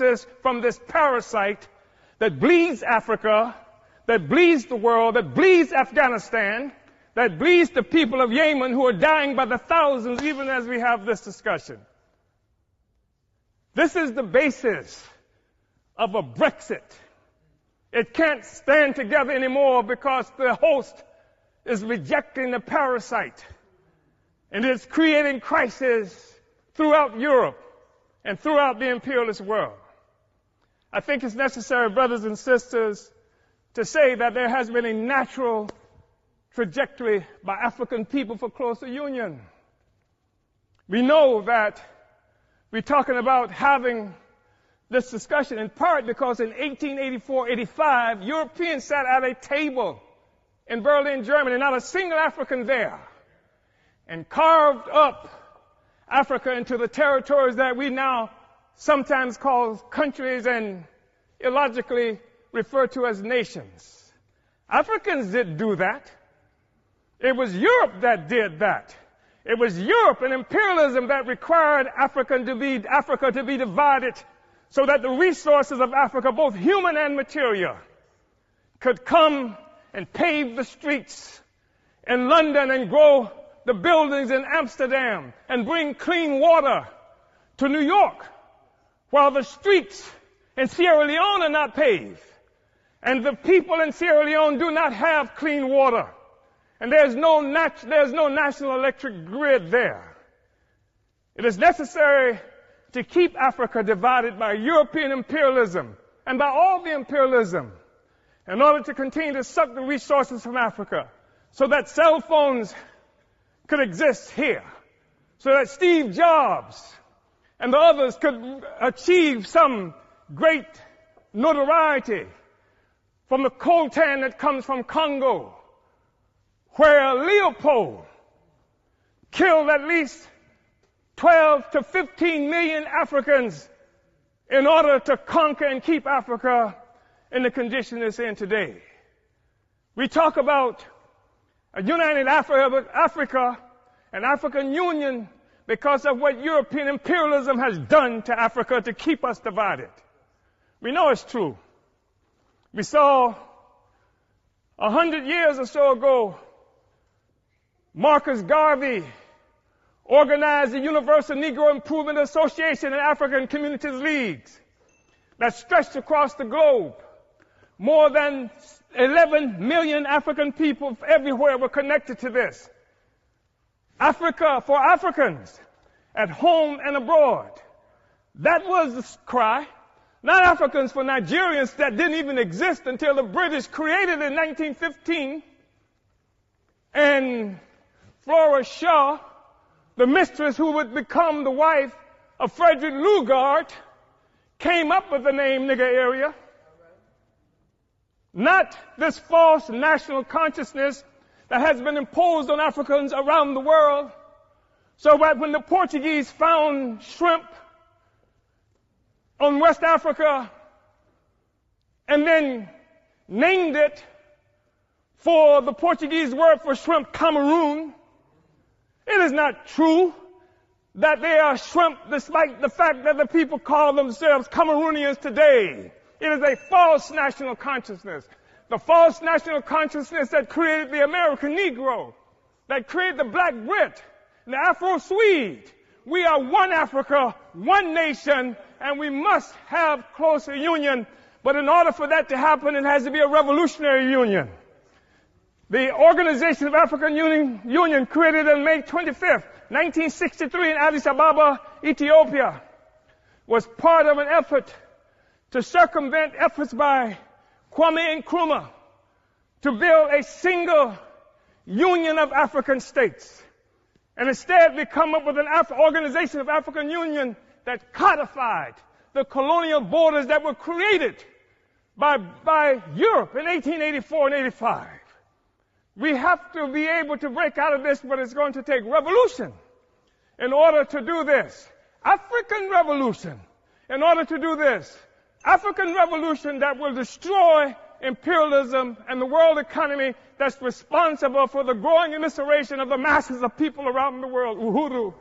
resources from this parasite that bleeds Africa, that bleeds the world, that bleeds Afghanistan, that bleeds the people of Yemen who are dying by the thousands even as we have this discussion. This is the basis of a Brexit. It can't stand together anymore because the host is rejecting the parasite. And it's creating crisis throughout Europe and throughout the imperialist world. I think it's necessary, brothers and sisters, to say that there has been a natural trajectory by African people for closer union. We know that we're talking about having this discussion in part because in 1884-85, Europeans sat at a table in Berlin, Germany, not a single African there, and carved up Africa into the territories that we now sometimes call countries and illogically refer to as nations. Africans didn't do that. It was Europe that did that. It was Europe and imperialism that required Africa to be divided so that the resources of Africa, both human and material, could come and pave the streets in London and grow the buildings in Amsterdam and bring clean water to New York, while the streets in Sierra Leone are not paved. And the people in Sierra Leone do not have clean water. And there's no national electric grid there. It is necessary to keep Africa divided by European imperialism and by all the imperialism in order to continue to suck the resources from Africa so that cell phones could exist here, so that Steve Jobs and the others could achieve some great notoriety from the coltan that comes from Congo, where Leopold killed at least 12 to 15 million Africans in order to conquer and keep Africa in the condition it's in today. We talk about a united Africa and African Union because of what European imperialism has done to Africa to keep us divided. We know it's true. We saw 100 years or so ago, Marcus Garvey organized the Universal Negro Improvement Association and African Communities Leagues that stretched across the globe. More than 11 million African people everywhere were connected to this. Africa for Africans, at home and abroad. That was the cry. Not Africans for Nigerians that didn't even exist until the British created it in 1915. And Flora Shaw, the mistress who would become the wife of Frederick Lugard, came up with the name nigger area. Not this false national consciousness that has been imposed on Africans around the world. So that when the Portuguese found shrimp on West Africa and then named it for the Portuguese word for shrimp, Cameroon, it is not true that they are shrimp despite the fact that the people call themselves Cameroonians today. It is a false national consciousness. The false national consciousness that created the American Negro, that created the Black Brit, and the Afro-Swede. We are one Africa, one nation, and we must have closer union. But in order for that to happen, it has to be a revolutionary union. The Organization of African Union, created on May 25th, 1963 in Addis Ababa, Ethiopia, was part of an effort to circumvent efforts by Kwame Nkrumah to build a single union of African states. And instead, we come up with an Organization of African Union that codified the colonial borders that were created by Europe in 1884 and 85. We have to be able to break out of this, but it's going to take revolution in order to do this. African revolution in order to do this. African revolution that will destroy imperialism and the world economy that's responsible for the growing immiseration of the masses of people around the world. Uhuru.